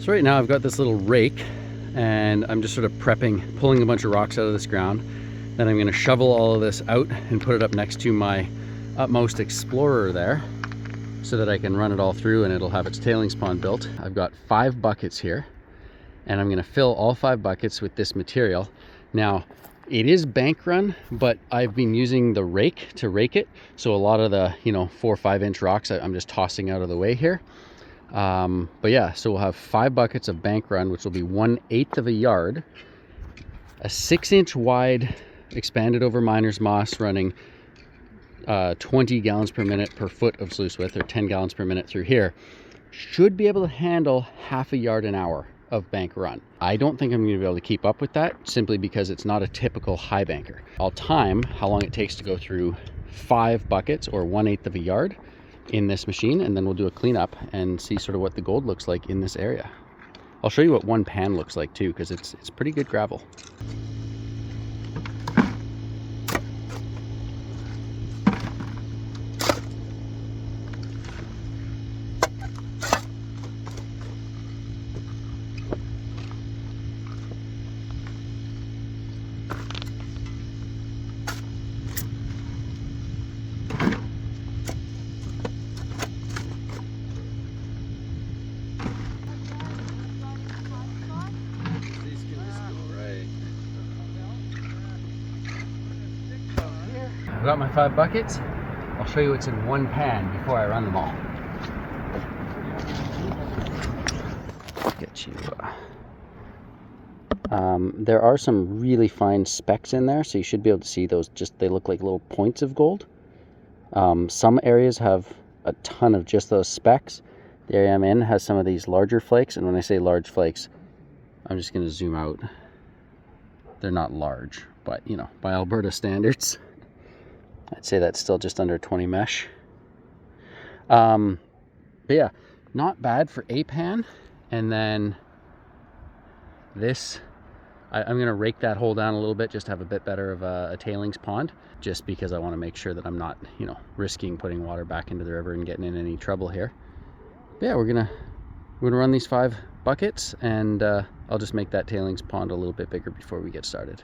So right now I've got this little rake and I'm just sort of prepping, pulling a bunch of rocks out of this ground. Then I'm going to shovel all of this out and put it up next to my Utmost Explorer there so that I can run it all through and it'll have its tailings pond built. I've got 5 buckets here and I'm going to fill all 5 buckets with this material. Now it is bank run, but I've been using the rake to rake it. So a lot of the, 4 or 5 inch rocks I'm just tossing out of the way here. But yeah, so we'll have 5 buckets of bank run, which will be 1/8 of a yard, a 6-inch wide expanded over miner's moss running 20 gallons per minute per foot of sluice width, or 10 gallons per minute through here. Should be able to handle ½ a yard an hour of bank run. I don't think I'm going to be able to keep up with that simply because it's not a typical high banker. I'll time how long it takes to go through 5 buckets or 1/8 of a yard in this machine, and then we'll do a cleanup and see sort of what the gold looks like in this area. I'll show you what one pan looks like too, because it's pretty good gravel. I've got my 5 buckets. I'll show you what's in one pan before I run them all. Get you. There are some really fine specks in there, so you should be able to see those. They look like little points of gold. Some areas have a ton of just those specks. The area I'm in has some of these larger flakes, and when I say large flakes, I'm just going to zoom out. They're not large, but by Alberta standards, I'd say that's still just under 20 mesh. But yeah, not bad for a pan. And then this, I'm going to rake that hole down a little bit just to have a bit better of a tailings pond, just because I want to make sure that I'm not, risking putting water back into the river and getting in any trouble here. But yeah, we're gonna run these 5 buckets, and I'll just make that tailings pond a little bit bigger before we get started.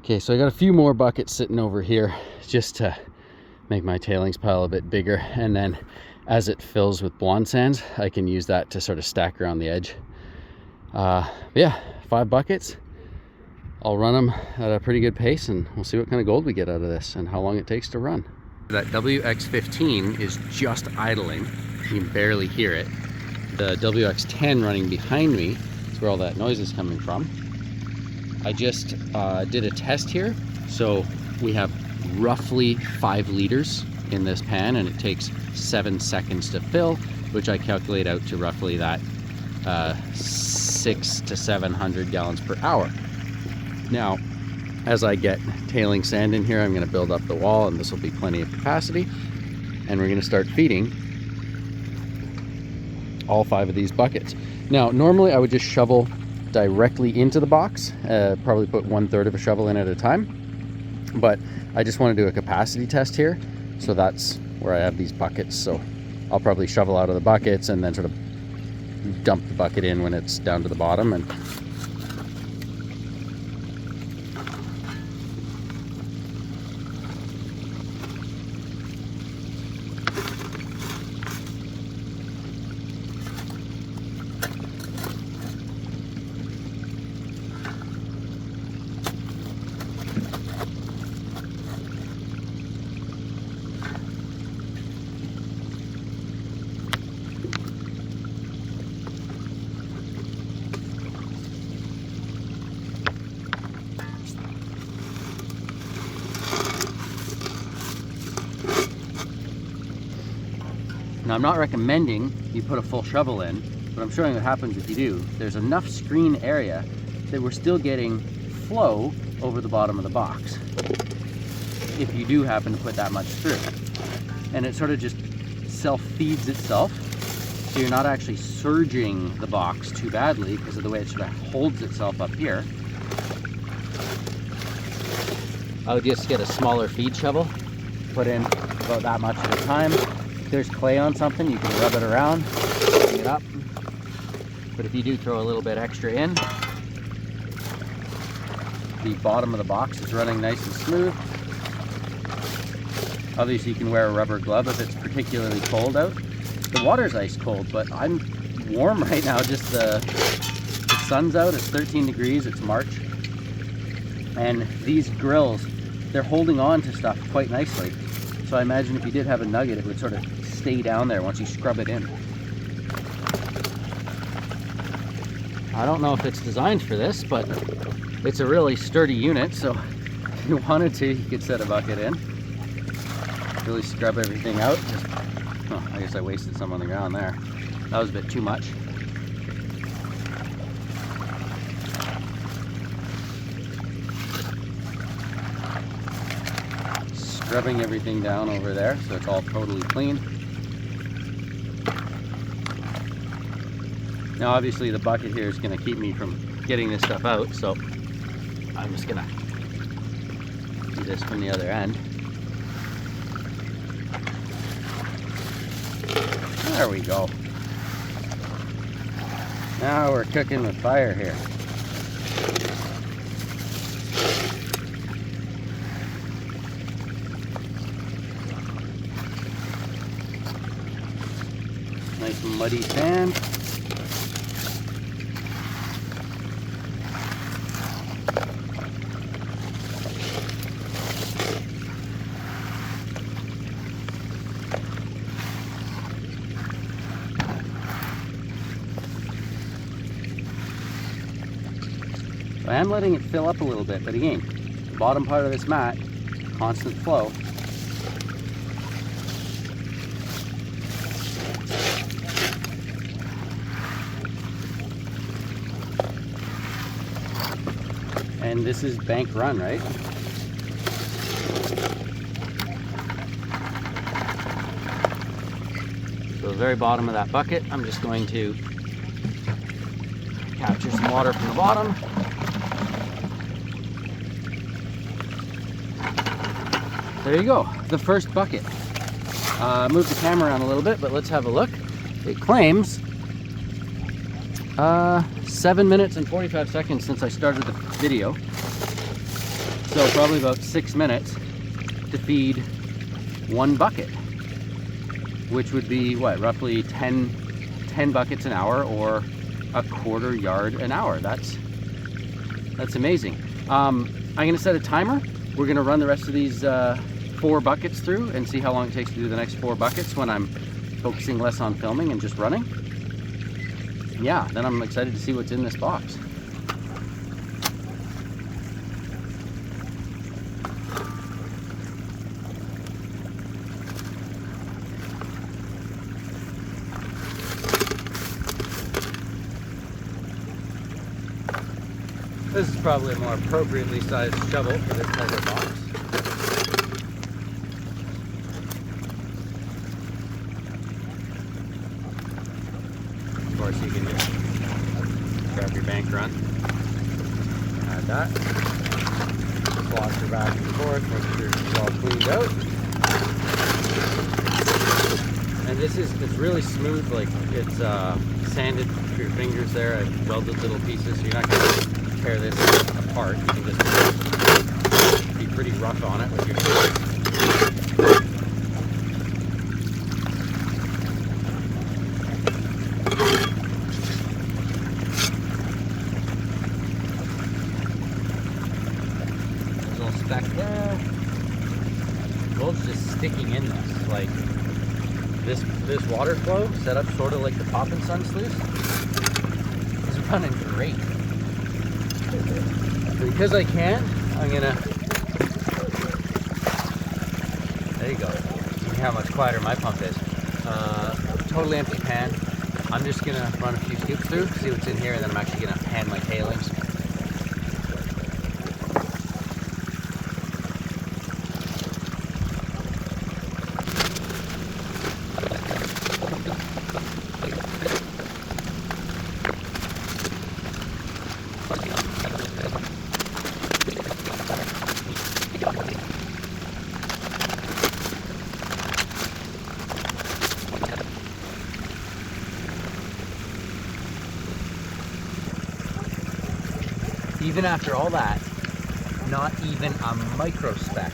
Okay, so I got a few more buckets sitting over here just to make my tailings pile a bit bigger, and then as it fills with blonde sands, I can use that to sort of stack around the edge. Yeah, 5 buckets. I'll run them at a pretty good pace, and we'll see what kind of gold we get out of this and how long it takes to run. That WX15 is just idling. You can barely hear it. The WX10 running behind me is where all that noise is coming from. I just did a test here. So we have roughly 5 liters in this pan, and it takes 7 seconds to fill, which I calculate out to roughly that 600 to 700 gallons per hour. Now, as I get tailing sand in here, I'm going to build up the wall, and this will be plenty of capacity, and we're going to start feeding all 5 of these buckets. Now, normally I would just shovel directly into the box, probably put 1/3 of a shovel in at a time, but I just want to do a capacity test here, so that's where I have these buckets. So I'll probably shovel out of the buckets and then sort of dump the bucket in when it's down to the bottom. And now, I'm not recommending you put a full shovel in, but I'm showing what happens if you do. There's enough screen area that we're still getting flow over the bottom of the box, if you do happen to put that much through. And it sort of just self-feeds itself So you're not actually surging the box too badly because of the way it sort of holds itself up here. I would just get a smaller feed shovel, put in about that much at a time. If there's clay on something, you can rub it around, bring it up. But if you do throw a little bit extra in, the bottom of the box is running nice and smooth. Obviously you can wear a rubber glove if it's particularly cold out. The water's ice cold, but I'm warm right now. Just the sun's out, it's 13 degrees, it's March. And these grills, they're holding on to stuff quite nicely. So I imagine if you did have a nugget, it would sort of stay down there once you scrub it in. I don't know if it's designed for this, but it's a really sturdy unit, so if you wanted to, you could set a bucket in. Really scrub everything out. Just, oh, I guess I wasted some on the ground there. That was a bit too much. Scrubbing everything down over there so it's all totally clean. Now obviously the bucket here is going to keep me from getting this stuff out, so I'm just going to do this from the other end. There we go. Now we're cooking with fire here. Nice muddy sand. I am letting it fill up a little bit, but again, the bottom part of this mat, constant flow. And this is bank run, right? So the very bottom of that bucket, I'm just going to capture some water from the bottom. There you go, the first bucket. Move the camera around a little bit, but let's have a look. It claims 7 minutes and 45 seconds since I started the video. So probably about 6 minutes to feed one bucket, which would be what, roughly 10 buckets an hour, or a quarter yard an hour. That's amazing. I'm gonna set a timer. We're gonna run the rest of these 4 buckets through and see how long it takes to do the next 4 buckets when I'm focusing less on filming and just running. Yeah, then I'm excited to see what's in this box. This is probably a more appropriately sized shovel for this type of box. Of course, you can just grab your bank run, add that, wash her back and forth, make sure it's all cleaned out. And it's really smooth, like it's sanded through your fingers there. I welded little pieces, so you're not going to tear this apart. You can just be pretty rough on it with your tools. There's a little speck there. Gold's just sticking in this. Like this water flow set up sort of like the Pop and Sun sluice is running great. Because I can, I'm gonna, there you go. See how much quieter my pump is. Totally empty pan. I'm just gonna run a few scoops through, see what's in here, and then I'm actually gonna hand my tailings. Even after all that, not even a microspeck.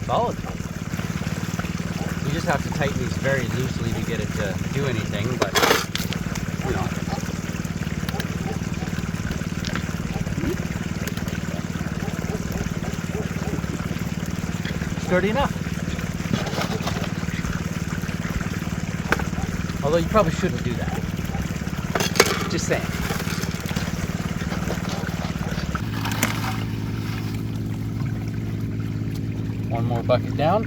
Solid. You just have to tighten these very loosely to get it to do anything, but you know. Sturdy enough. Although you probably shouldn't do that. Just saying. One more bucket down.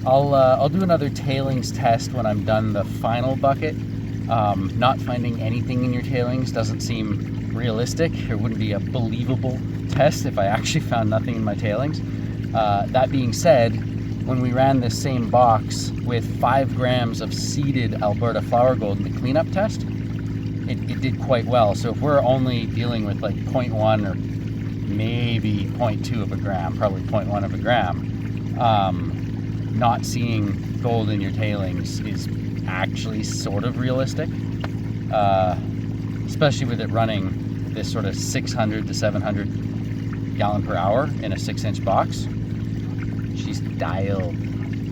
I'll do another tailings test when I'm done the final bucket. Not finding anything in your tailings doesn't seem realistic. It wouldn't be a believable test if I actually found nothing in my tailings. That being said, when we ran this same box with 5 grams of seeded Alberta flower gold in the cleanup test, it did quite well. So if we're only dealing with like 0.1 or maybe 0.2 of a gram, probably 0.1 of a gram, not seeing gold in your tailings is actually sort of realistic, especially with it running this sort of 600 to 700 gallon per hour in a 6-inch box. She's dialed.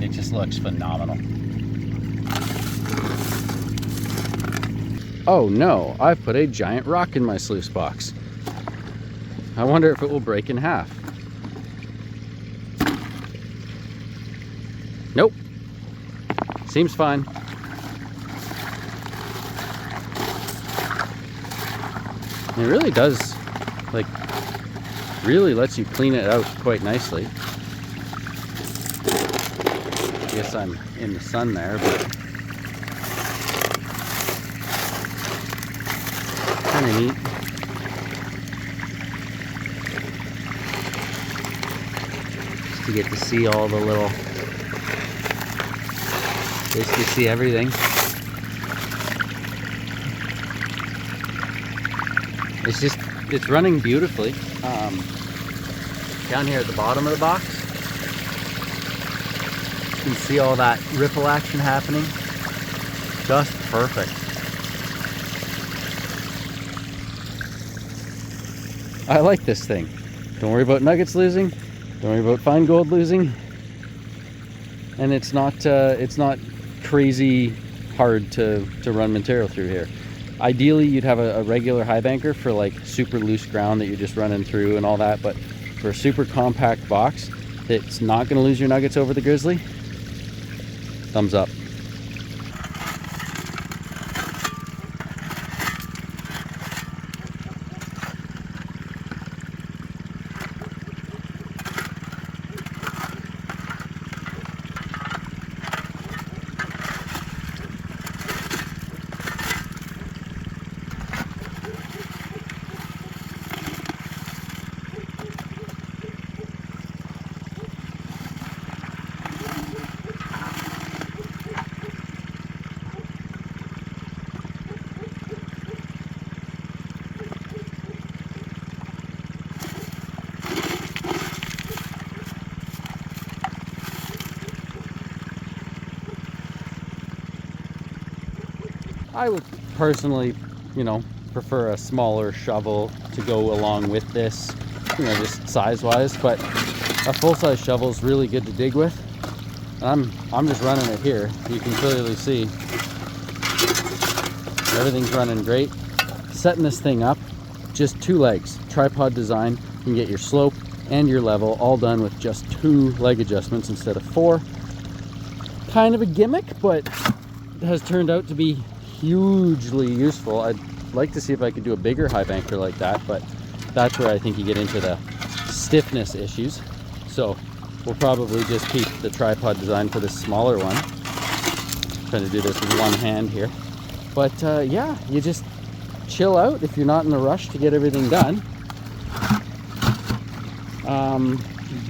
It just looks phenomenal. Oh no, I've put a giant rock in my sluice box. I wonder if it will break in half. Nope. Seems fine. It really does, like, really lets you clean it out quite nicely. I guess I'm in the sun there, but kind of neat. Just to get to see all the little, basically see everything. It's running beautifully. Down here at the bottom of the box, you can see all that ripple action happening. Just perfect. I like this thing. Don't worry about nuggets losing. Don't worry about fine gold losing. And it's not crazy hard to run material through here. Ideally, you'd have a regular high banker for like super loose ground that you're just running through and all that, but for a super compact box that's not going to lose your nuggets over the grizzly, thumbs up. I would personally, prefer a smaller shovel to go along with this, just size-wise, but a full-size shovel is really good to dig with. And I'm just running it here. You can clearly see everything's running great. Setting this thing up, just 2 legs, tripod design. You can get your slope and your level all done with just 2 leg adjustments instead of 4. Kind of a gimmick, but it has turned out to be hugely useful. I'd like to see if I could do a bigger high banker like that, but that's where I think you get into the stiffness issues. So we'll probably just keep the tripod design for this smaller one. Trying to do this with one hand here. But yeah, you just chill out if you're not in a rush to get everything done.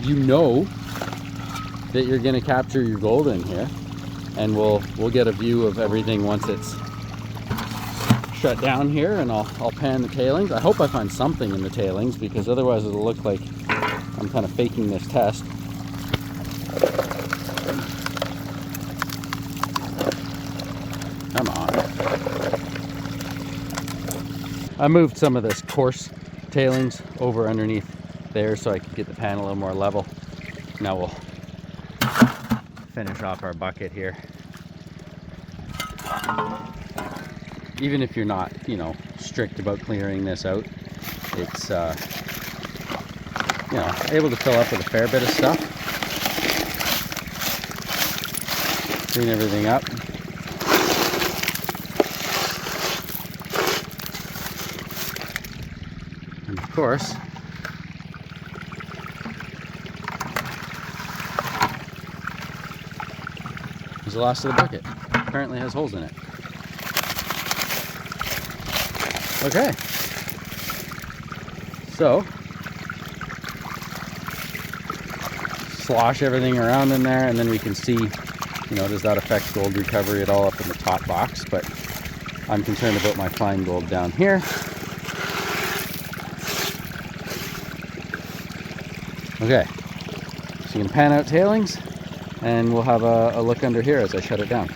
You know that you're going to capture your gold in here, and we'll get a view of everything once it's shut down here, and I'll pan the tailings. I hope I find something in the tailings, because otherwise it'll look like I'm kind of faking this test. Come on. I moved some of this coarse tailings over underneath there so I could get the pan a little more level. Now we'll finish off our bucket here. Even if you're not, you know, strict about clearing this out, it's you know, able to fill up with a fair bit of stuff. Clean everything up. And of course, there's the last of the bucket. Apparently has holes in it. Okay. So, slosh everything around in there, and then we can see, you know, does that affect gold recovery at all up in the top box? But I'm concerned about my fine gold down here. Okay, so you can pan out tailings, and we'll have a look under here as I shut it down.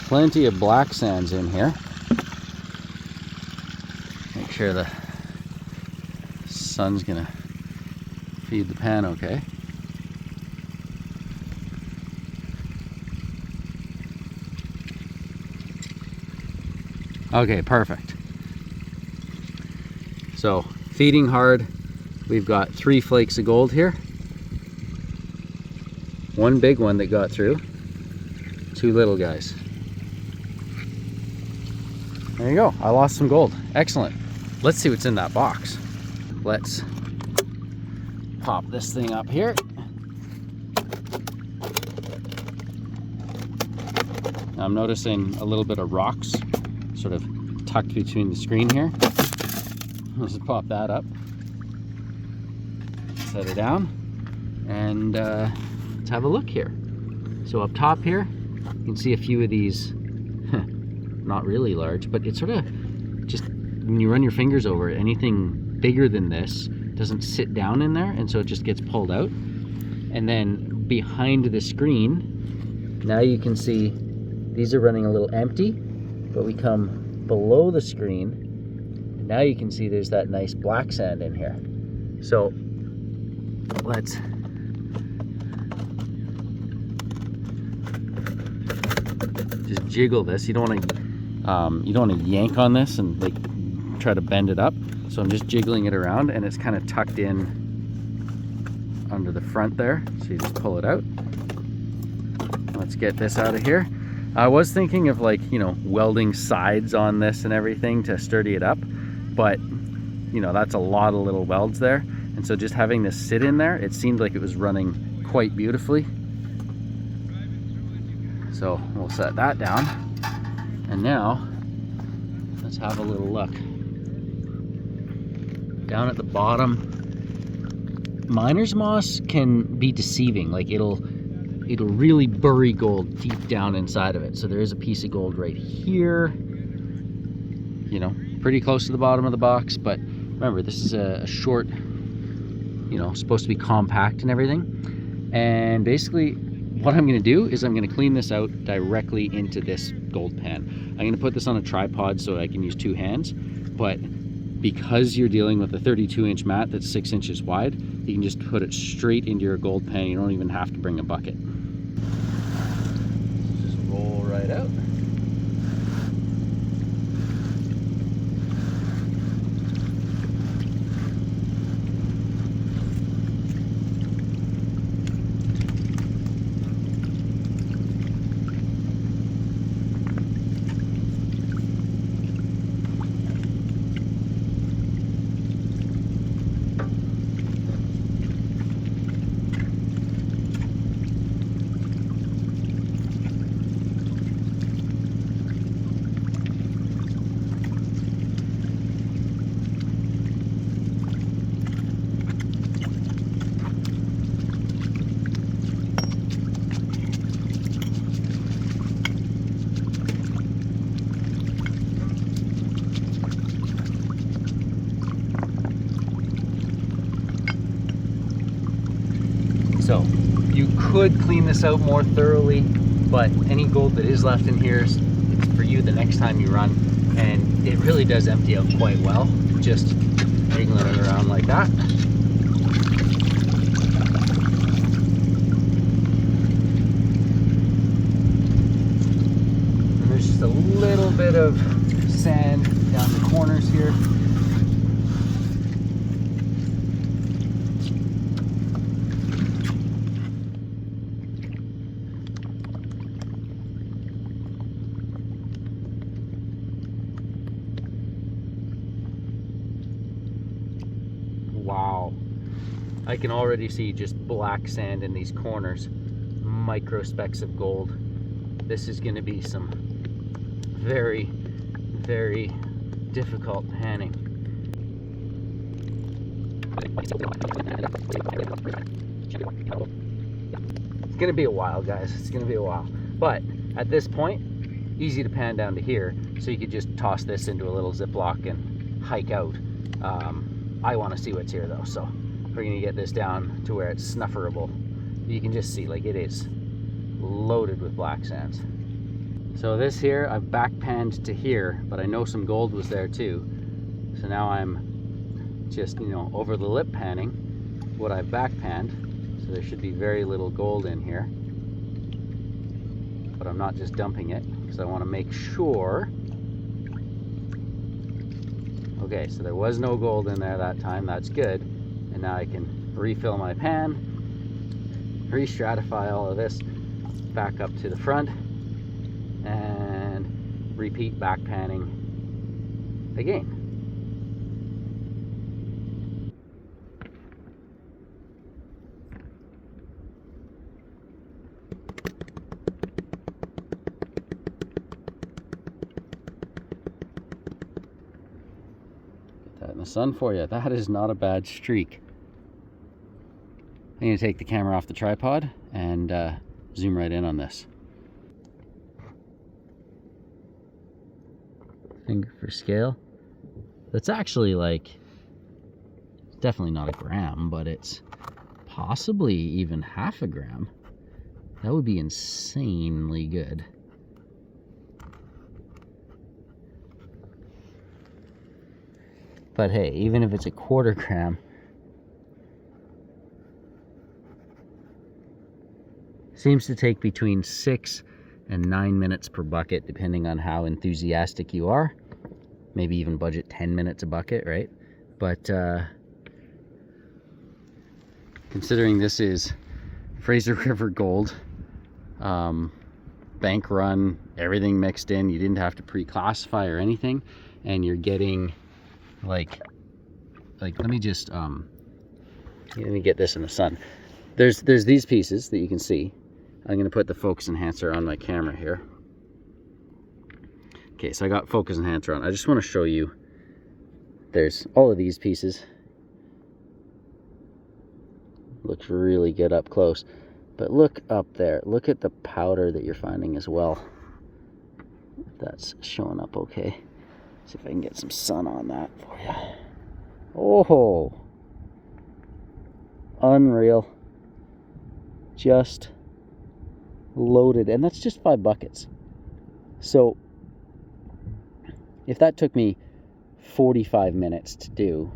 Plenty of black sands in here. Make sure the sun's gonna feed the pan okay. Okay, perfect. So, feeding hard. We've got 3 flakes of gold here. One big one that got through. 2 little guys. There you go. I lost some gold. Excellent. Let's see what's in that box. Let's pop this thing up here. I'm noticing a little bit of rocks sort of tucked between the screen here. Let's just pop that up. Set it down. And let's have a look here. So up top here, you can see a few of these, not really large, but it's sort of just, when you run your fingers over it, anything bigger than this doesn't sit down in there, and so it just gets pulled out. And then behind the screen, now you can see these are running a little empty, but we come below the screen, and now you can see there's that nice black sand in here. So let's just jiggle this. You don't want to yank on this and like try to bend it up. So I'm just jiggling it around, and it's kind of tucked in under the front there. So you just pull it out. Let's get this out of here. I was thinking of, like, you know, welding sides on this and everything to sturdy it up, but you know, that's a lot of little welds there. And so just having this sit in there, it seemed like it was running quite beautifully. So we'll set that down. And now let's have a little look. Down at the bottom, miner's moss can be deceiving. Like it'll really bury gold deep down inside of it. So there is a piece of gold right here, you know, pretty close to the bottom of the box. But remember, this is a short, you know, supposed to be compact and everything. And basically what I'm going to do is I'm going to clean this out directly into this gold pan. I'm going to put this on a tripod so I can use 2 hands, but because you're dealing with a 32-inch mat that's 6 inches wide, you can just put it straight into your gold pan. You don't even have to bring a bucket. Just roll right out. So you could clean this out more thoroughly, but any gold that is left in here, it's for you the next time you run, and it really does empty out quite well, just wiggling it around like that. And there's just a little bit of sand down the corners here. Wow, I can already see just black sand in these corners, micro specks of gold. This is going to be some very, very difficult panning. It's going to be a while, guys. It's going to be a while. But at this point, easy to pan down to here, so you could just toss this into a little Ziploc and hike out. I want to see what's here though, so we're going to get this down to where it's snufferable. You can just see, like, it is loaded with black sands. So this here, I've back panned to here, but I know some gold was there too. So now I'm just, over the lip panning what I've back panned. So there should be very little gold in here. But I'm not just dumping it, because I want to make sure. Okay, so there was no gold in there that time, that's good. And now I can refill my pan, re-stratify all of this back up to the front, and repeat back panning again. That in the sun for you. That is not a bad streak. I'm going to take the camera off the tripod and zoom right in on this. Finger for scale. That's actually like, definitely not a gram, but it's possibly even half a gram. That would be insanely good. But hey, even if it's a quarter gram, seems to take between 6 and 9 minutes per bucket, depending on how enthusiastic you are. Maybe even budget 10 minutes a bucket, right? But considering this is Fraser River gold, bank run, everything mixed in, you didn't have to pre-classify or anything, and you're getting like let me just let me get this in the sun. There's these pieces that you can see. I'm going to put the focus enhancer on my camera here. Okay, so I got focus enhancer on. I just want to show you, there's all of these pieces. Looks really good up close. But look up there. Look at the powder that you're finding as well. If that's showing up okay. See if I can get some sun on that for you. Oh, unreal. Just loaded, and that's just 5 buckets. So if that took me 45 minutes to do,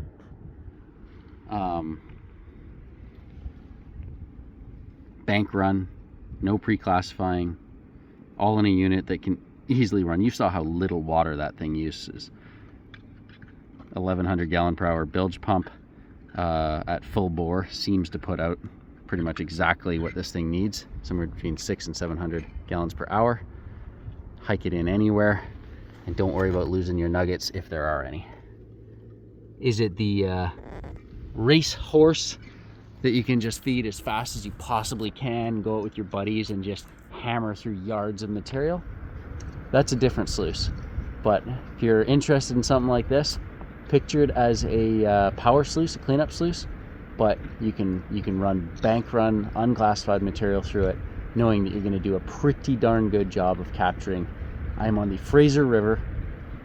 bank run, no pre-classifying, all in a unit that can easily run. You saw how little water that thing uses. 1100 gallon per hour bilge pump at full bore seems to put out pretty much exactly what this thing needs, somewhere between 600 and 700 gallons per hour. Hike it in anywhere, and don't worry about losing your nuggets if there are any. Is it the race horse that you can just feed as fast as you possibly can, go out with your buddies and just hammer through yards of material? That's a different sluice. But if you're interested in something like this, picture it as a power sluice, a cleanup sluice, but you can bank run unclassified material through it, knowing that you're going to do a pretty darn good job of capturing. I'm on the Fraser River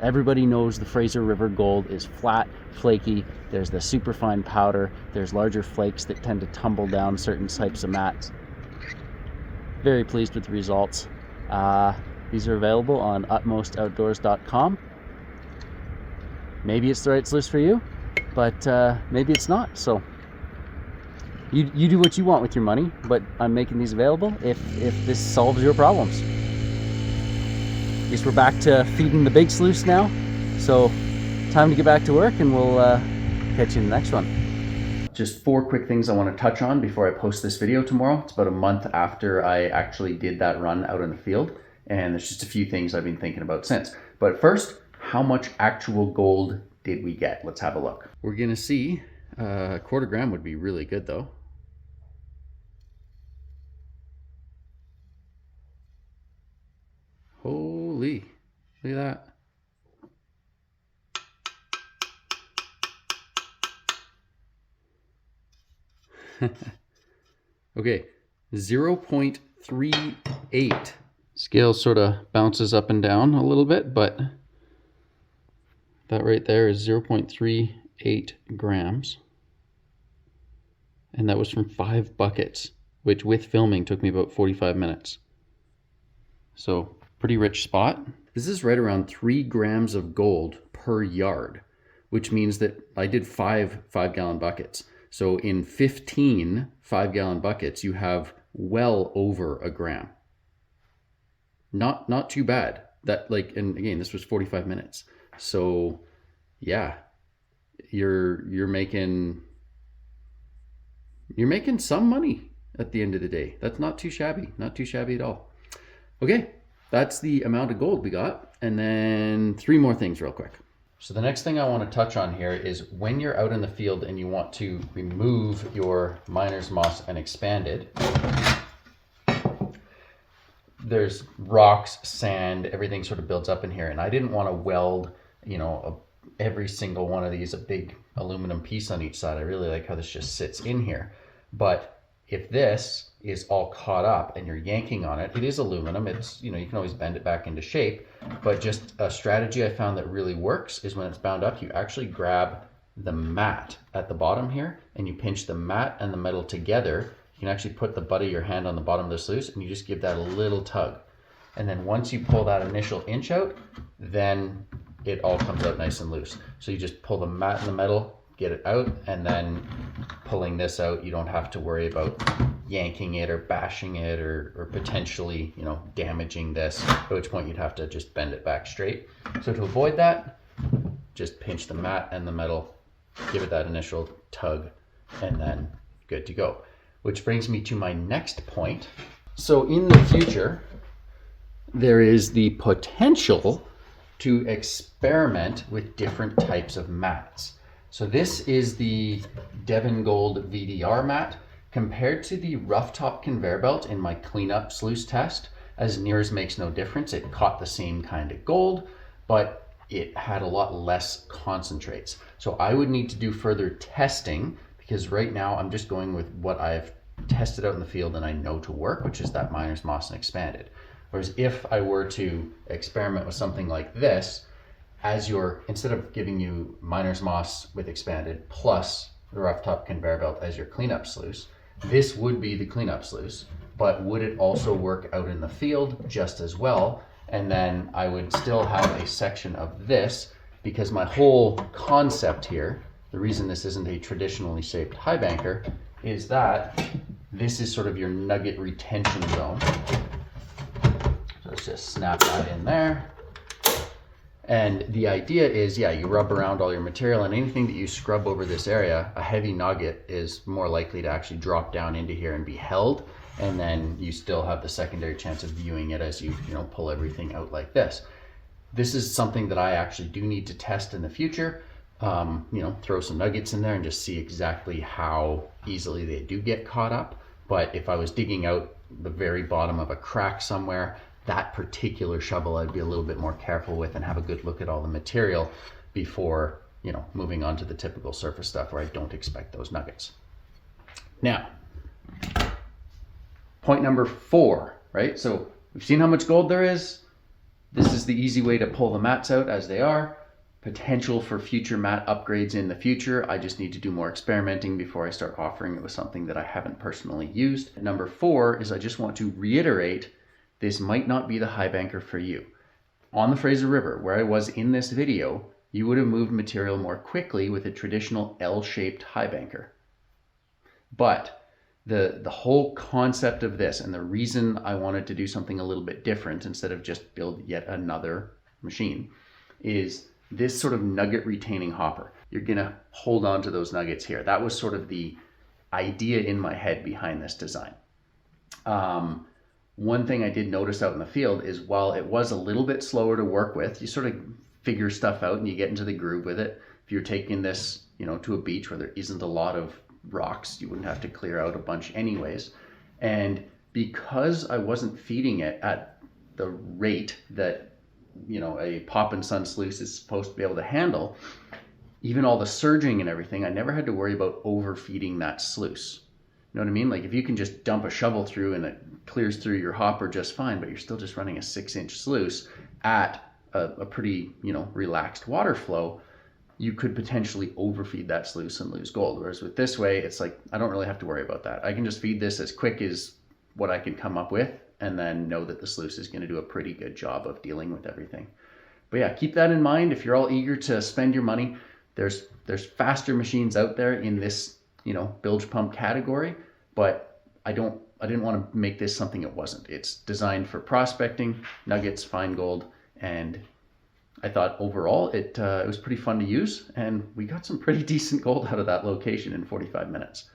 Everybody knows the Fraser River gold is flat, flaky. There's the super fine powder. There's larger flakes that tend to tumble down certain types of mats. Very pleased with the results. These are available on utmostoutdoors.com. Maybe it's the right sluice for you, but maybe it's not. So you do what you want with your money, but I'm making these available if this solves your problems. I guess we're back to feeding the big sluice now, so time to get back to work, and we'll catch you in the next one. Just 4 quick things I want to touch on before I post this video tomorrow. It's about a month after I actually did that run out in the field, and there's just a few things I've been thinking about since. But first, how much actual gold did we get? Let's have a look. We're gonna see a quarter gram would be really good though. Holy, look at that. Okay, 0.38. Scale sort of bounces up and down a little bit, but that right there is 0.38 grams. And that was from 5 buckets, which with filming took me about 45 minutes. So pretty rich spot. This is right around 3 grams of gold per yard, which means that I did 5 5-gallon buckets. So in 15 5-gallon buckets, you have well over a gram. Not too bad. That, like, and again, this was 45 minutes. So yeah, you're making some money at the end of the day. That's not too shabby. Not too shabby at all. Okay, that's the amount of gold we got. And then 3 more things real quick. So the next thing I want to touch on here is when you're out in the field and you want to remove your miner's moss and expanded, there's rocks, sand, everything sort of builds up in here. And I didn't want to weld, you know, every single one of these a big aluminum piece on each side. I really like how this just sits in here. But if this is all caught up and you're yanking on it, it is aluminum. It's, you know, you can always bend it back into shape. But just a strategy I found that really works is when it's bound up, you actually grab the mat at the bottom here and you pinch the mat and the metal together. You can actually put the butt of your hand on the bottom of the sluice and you just give that a little tug. And then once you pull that initial inch out, then it all comes out nice and loose. So you just pull the mat and the metal, get it out, and then pulling this out, you don't have to worry about yanking it or bashing it or potentially, you know, damaging this, at which point you'd have to just bend it back straight. So to avoid that, just pinch the mat and the metal, give it that initial tug, and then good to go. Which brings me to my next point. So in the future, there is the potential to experiment with different types of mats. So this is the Devon Gold VDR mat. Compared to the rough top conveyor belt in my cleanup sluice test, as near as makes no difference, it caught the same kind of gold, but it had a lot less concentrates. So I would need to do further testing, because right now I'm just going with what I've tested out in the field and I know to work, which is that miner's moss and expanded. Whereas if I were to experiment with something like this, instead of giving you miner's moss with expanded plus the rough top conveyor belt as your cleanup sluice, this would be the cleanup sluice, but would it also work out in the field just as well? And then I would still have a section of this, because my whole concept here, the reason this isn't a traditionally shaped high banker, is that this is sort of your nugget retention zone. So let's just snap that in there. And the idea is, yeah, you rub around all your material, and anything that you scrub over this area, a heavy nugget is more likely to actually drop down into here and be held. And then you still have the secondary chance of viewing it as you pull everything out like this. This is something that I actually do need to test in the future. Throw some nuggets in there and just see exactly how easily they do get caught up. But if I was digging out the very bottom of a crack somewhere, that particular shovel I'd be a little bit more careful with and have a good look at all the material before, moving on to the typical surface stuff where I don't expect those nuggets. Now, point number 4, right? So we've seen how much gold there is. This is the easy way to pull the mats out as they are. Potential for future mat upgrades in the future. I just need to do more experimenting before I start offering it with something that I haven't personally used. Number 4 is I just want to reiterate, this might not be the high banker for you. On the Fraser River, where I was in this video, you would have moved material more quickly with a traditional L-shaped high banker. But the whole concept of this, and the reason I wanted to do something a little bit different instead of just build yet another machine, is this sort of nugget retaining hopper. You're gonna hold on to those nuggets here. That was sort of the idea in my head behind this design. One thing I did notice out in the field is while it was a little bit slower to work with, you sort of figure stuff out and you get into the groove with it. If you're taking this, to a beach where there isn't a lot of rocks, you wouldn't have to clear out a bunch anyways. And because I wasn't feeding it at the rate that, a pop and sun sluice is supposed to be able to handle, even all the surging and everything, I never had to worry about overfeeding that sluice. You know what I mean? Like if you can just dump a shovel through and it clears through your hopper just fine, but you're still just running a 6-inch sluice at a pretty, relaxed water flow, you could potentially overfeed that sluice and lose gold. Whereas with this way, it's like, I don't really have to worry about that. I can just feed this as quick as what I can come up with and then know that the sluice is going to do a pretty good job of dealing with everything. But yeah, keep that in mind. If you're all eager to spend your money, there's faster machines out there in this, bilge pump category, but I didn't want to make this something it wasn't. It's designed for prospecting, nuggets, fine gold, and I thought overall it was pretty fun to use, and we got some pretty decent gold out of that location in 45 minutes.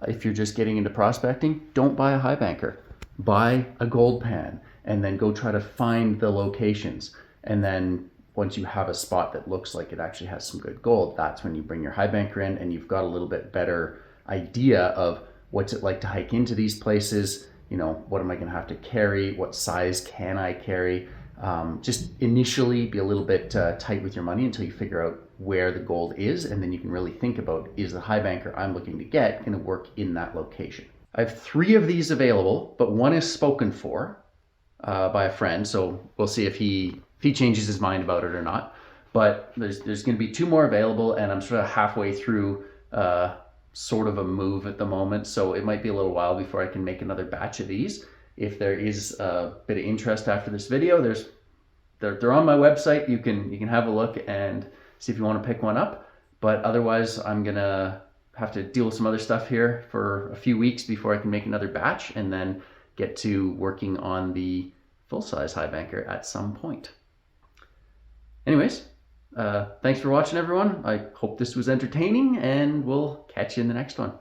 If you're just getting into prospecting, don't buy a high banker. Buy a gold pan and then go try to find the locations. And then once you have a spot that looks like it actually has some good gold, that's when you bring your high banker in and you've got a little bit better idea of what's it like to hike into these places. What am I going to have to carry? What size can I carry? Just initially be a little bit tight with your money until you figure out where the gold is, and then you can really think about, is the high banker I'm looking to get going to work in that location? I have 3 of these available, but one is spoken for by a friend, so we'll see if he changes his mind about it or not. But there's going to be 2 more available, and I'm sort of halfway through sort of a move at the moment, so it might be a little while before I can make another batch of these. If there is a bit of interest after this video, they're on my website. You can have a look and see if you want to pick one up. But otherwise, I'm gonna have to deal with some other stuff here for a few weeks before I can make another batch and then get to working on the full-size high banker at some point. Anyways, thanks for watching, everyone. I hope this was entertaining, and we'll catch you in the next one.